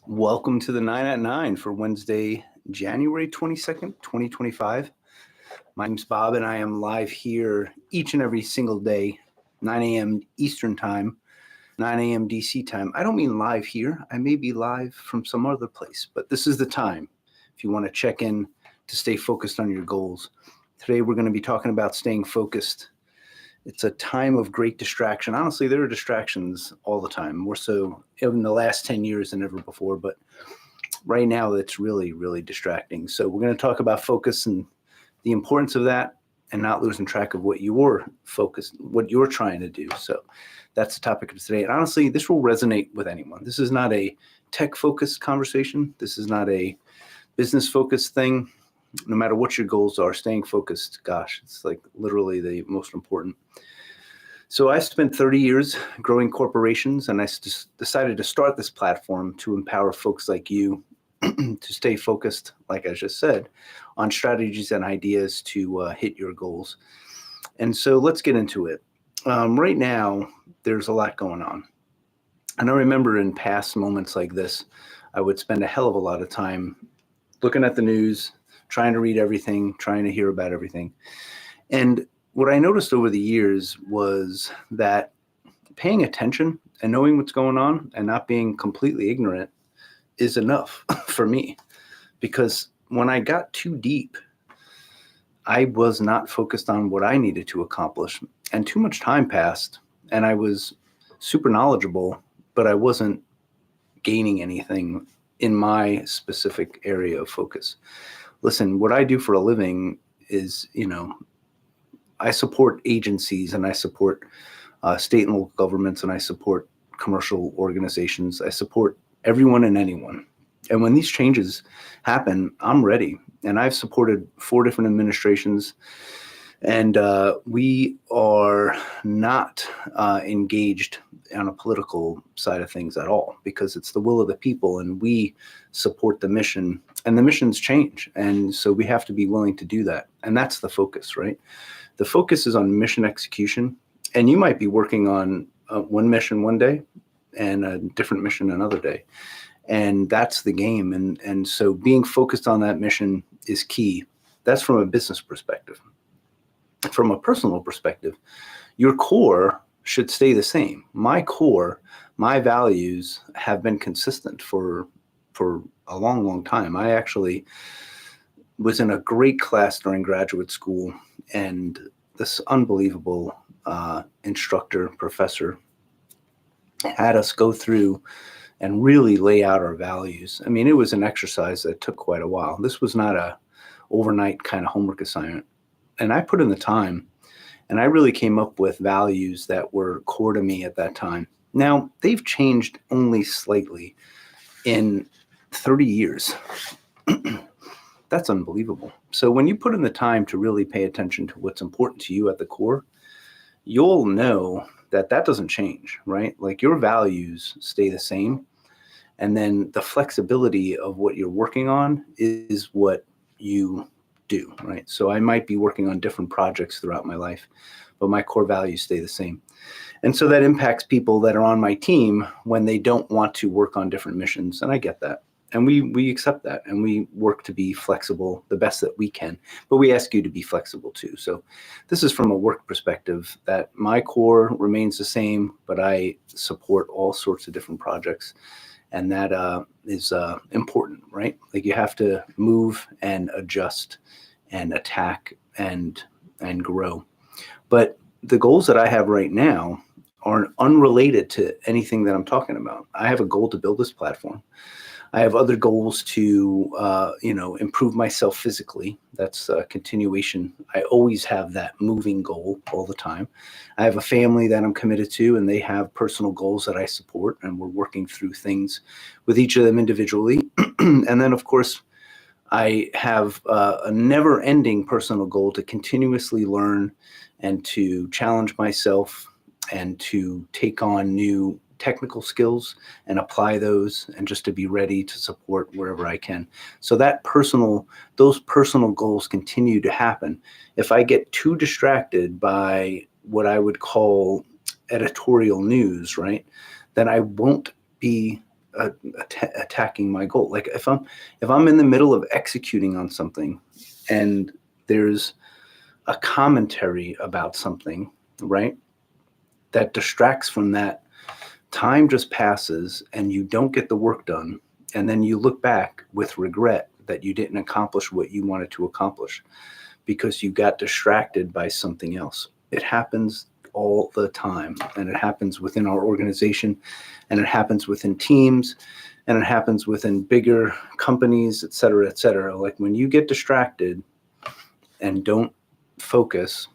Welcome to the 9 at 9 for Wednesday, January 22nd, 2025. My name's Bob, and I am live here each and every single day, 9 a.m. Eastern Time, 9 a.m. DC time. I don't mean live here. I may be live from some other place, but this is the time if you want to check in to stay focused on your goals. Today, we're going to be talking about staying focused. It's a time of great distraction. Honestly, there are distractions all the time, more so in the last 10 years than ever before. But right now, it's really, really distracting. So we're going to talk about focus and the importance of that and not losing track of what you're focused, what you're trying to do. So that's the topic of today. And honestly, this will resonate with anyone. This is not a tech-focused conversation. This is not a business-focused thing. No matter what your goals are, staying focused, gosh, it's like literally the most important. So I spent 30 years growing corporations, and I decided to start this platform to empower folks like you to stay focused, like I just said, on strategies and ideas to hit your goals. And so let's get into it. Right now, there's a lot going on. And I remember in past moments like this, I would spend a hell of a lot of time looking at the news, trying to read everything, trying to hear about everything. And what I noticed over the years was that paying attention and knowing what's going on and not being completely ignorant is enough for me. Because when I got too deep, I was not focused on what I needed to accomplish. And too much time passed, and I was super knowledgeable, but I wasn't gaining anything in my specific area of focus. Listen, what I do for a living is, I support agencies, and I support state and local governments, and I support commercial organizations. I support everyone and anyone. And when these changes happen, I'm ready. And I've supported 4 different administrations, and we are not engaged on a political side of things at all, because it's the will of the people, and we support the mission, and the missions change. And so we have to be willing to do that. And that's the focus, right? The focus is on mission execution. And you might be working on one mission one day and a different mission another day. And that's the game. And so being focused on that mission is key. That's from a business perspective. From a personal perspective, your core should stay the same. My core, my values have been consistent for a long, long time. I actually was in a great class during graduate school, and this unbelievable instructor, professor, had us go through and really lay out our values. I mean, it was an exercise that took quite a while. This was not a overnight kind of homework assignment. And I put in the time, and I really came up with values that were core to me at that time. Now, they've changed only slightly in 30 years. That's unbelievable. So when you put in the time to really pay attention to what's important to you at the core, you'll know that doesn't change, right? Like your values stay the same. And then the flexibility of what you're working on is what you do, right? So I might be working on different projects throughout my life, but my core values stay the same. And so that impacts people that are on my team when they don't want to work on different missions. And I get that. And we accept that, and we work to be flexible the best that we can. But we ask you to be flexible too. So this is from a work perspective, that my core remains the same, but I support all sorts of different projects. And that is important, right? Like you have to move and adjust and attack and grow. But the goals that I have right now are unrelated to anything that I'm talking about. I have a goal to build this platform. I have other goals to, improve myself physically. That's a continuation. I always have that moving goal all the time. I have a family that I'm committed to, and they have personal goals that I support, and we're working through things with each of them individually. And then, of course, I have a never-ending personal goal to continuously learn and to challenge myself and to take on new technical skills and apply those, and just to be ready to support wherever I can. So those personal goals continue to happen. If I get too distracted by what I would call editorial news, right, then I won't be attacking my goal. Like if I'm in the middle of executing on something and there's a commentary about something, right, that distracts from that, time just passes and you don't get the work done. And then you look back with regret that you didn't accomplish what you wanted to accomplish because you got distracted by something else. It happens all the time, and it happens within our organization, and it happens within teams, and it happens within bigger companies, et cetera, et cetera. Like when you get distracted and don't focus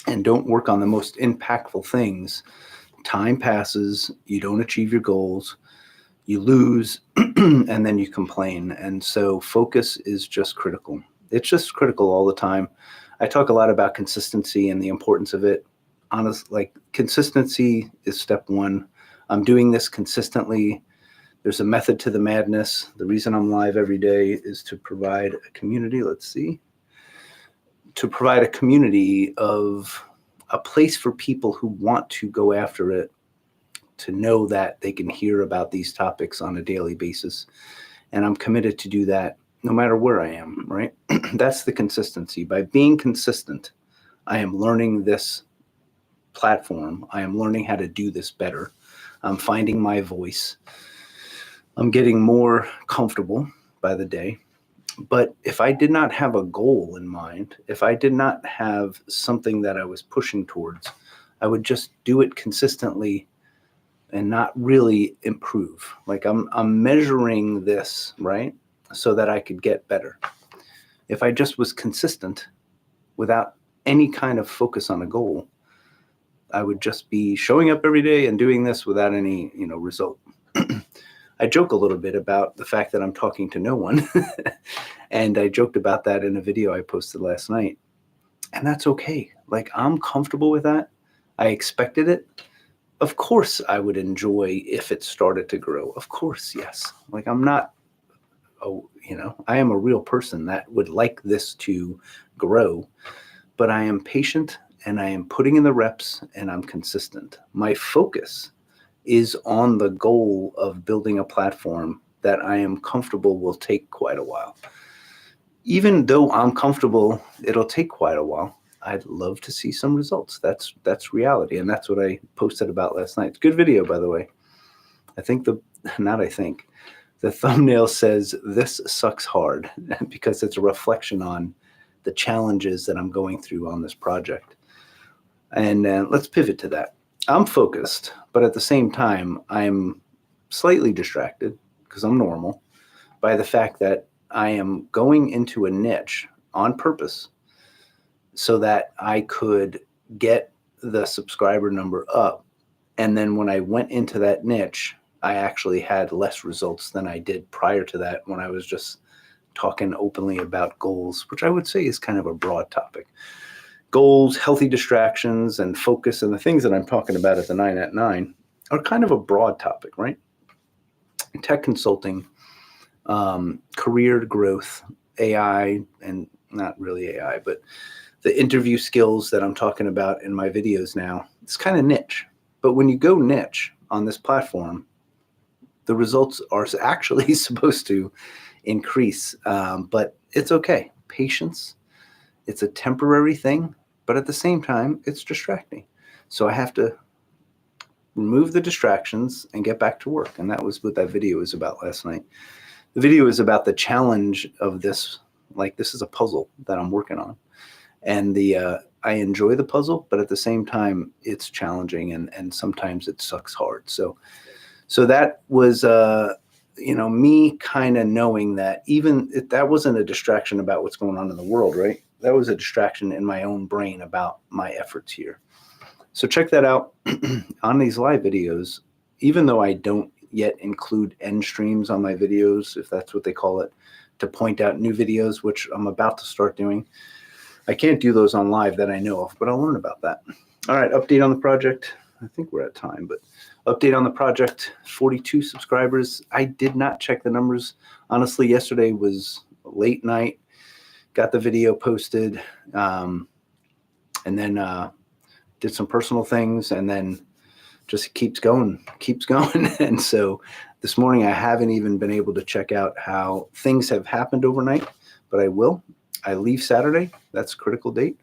and don't work on the most impactful things, time passes, you don't achieve your goals, you lose, and then you complain. And so focus is just critical. It's just critical all the time. I talk a lot about consistency and the importance of it. Honestly, like consistency is step one. I'm doing this consistently. There's a method to the madness. The reason I'm live every day is to provide a community. Let's see. To provide a community of a place for people who want to go after it, to know that they can hear about these topics on a daily basis. And I'm committed to do that no matter where I am, right? That's the consistency. By being consistent, I am learning this platform. I am learning how to do this better. I'm finding my voice. I'm getting more comfortable by the day. But if I did not have a goal in mind, if I did not have something that I was pushing towards, I would just do it consistently and not really improve. Like I'm measuring this, right, so that I could get better. If I just was consistent without any kind of focus on a goal, I would just be showing up every day and doing this without any, result. I joke a little bit about the fact that I'm talking to no one. And I joked about that in a video I posted last night. And that's okay. Like I'm comfortable with that. I expected it. Of course I would enjoy if it started to grow. Of course, yes. Like I'm not, I am a real person that would like this to grow, but I am patient and I am putting in the reps and I'm consistent. My focus is on the goal of building a platform that I am comfortable will take quite a while. Even though I'm comfortable, it'll take quite a while. I'd love to see some results. That's reality. And that's what I posted about last night. It's a good video, by the way. The thumbnail says, "This sucks hard," because it's a reflection on the challenges that I'm going through on this project. And let's pivot to that. I'm focused, but at the same time, I'm slightly distracted, because I'm normal, by the fact that I am going into a niche on purpose so that I could get the subscriber number up. And then when I went into that niche, I actually had less results than I did prior to that when I was just talking openly about goals, which I would say is kind of a broad topic. Goals, healthy distractions, and focus, and the things that I'm talking about at the 9 at 9 are kind of a broad topic, right? Tech consulting, career growth, AI, and not really AI, but the interview skills that I'm talking about in my videos now, it's kind of niche. But when you go niche on this platform, the results are actually supposed to increase. But it's okay. Patience, it's a temporary thing, but at the same time, it's distracting. So I have to remove the distractions and get back to work. And that was what that video was about last night. The video is about the challenge of this. Like, this is a puzzle that I'm working on. And I enjoy the puzzle, but at the same time, it's challenging and sometimes it sucks hard. So that was, me kind of knowing that even if that wasn't a distraction about what's going on in the world, right? That was a distraction in my own brain about my efforts here. So check that out on these live videos. Even though I don't yet include end streams on my videos, if that's what they call it, to point out new videos, which I'm about to start doing. I can't do those on live that I know of, but I'll learn about that. All right, update on the project. I think we're at time, but update on the project, 42 subscribers. I did not check the numbers. Honestly, yesterday was late night, got the video posted, and then did some personal things, and then just keeps going. And so This morning, I haven't even been able to check out how things have happened overnight, but I will. I leave Saturday. That's a critical date.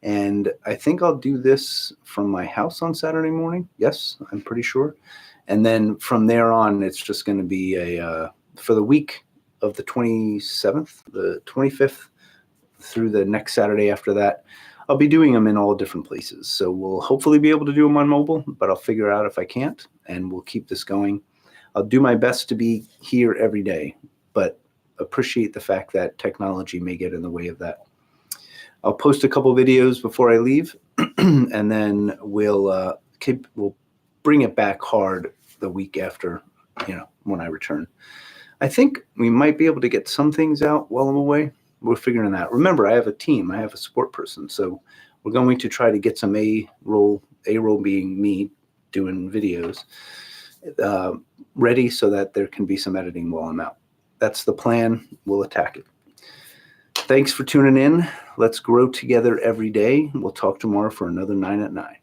And I think I'll do this from my house on Saturday morning. Yes, I'm pretty sure. And then from there on, it's just going to be for the week of the 27th, the 25th, through the next Saturday after that, I'll be doing them in all different places. So we'll hopefully be able to do them on mobile, but I'll figure out if I can't, and we'll keep this going. I'll do my best to be here every day, but appreciate the fact that technology may get in the way of that. I'll post a couple videos before I leave, and then we'll bring it back hard the week after, when I return. I think we might be able to get some things out while I'm away. We're figuring that out. Remember, I have a team. I have a support person, so we're going to try to get some A-roll being me doing videos, ready so that there can be some editing while I'm out. That's the plan. We'll attack it. Thanks for tuning in. Let's grow together every day. We'll talk tomorrow for another 9 at 9.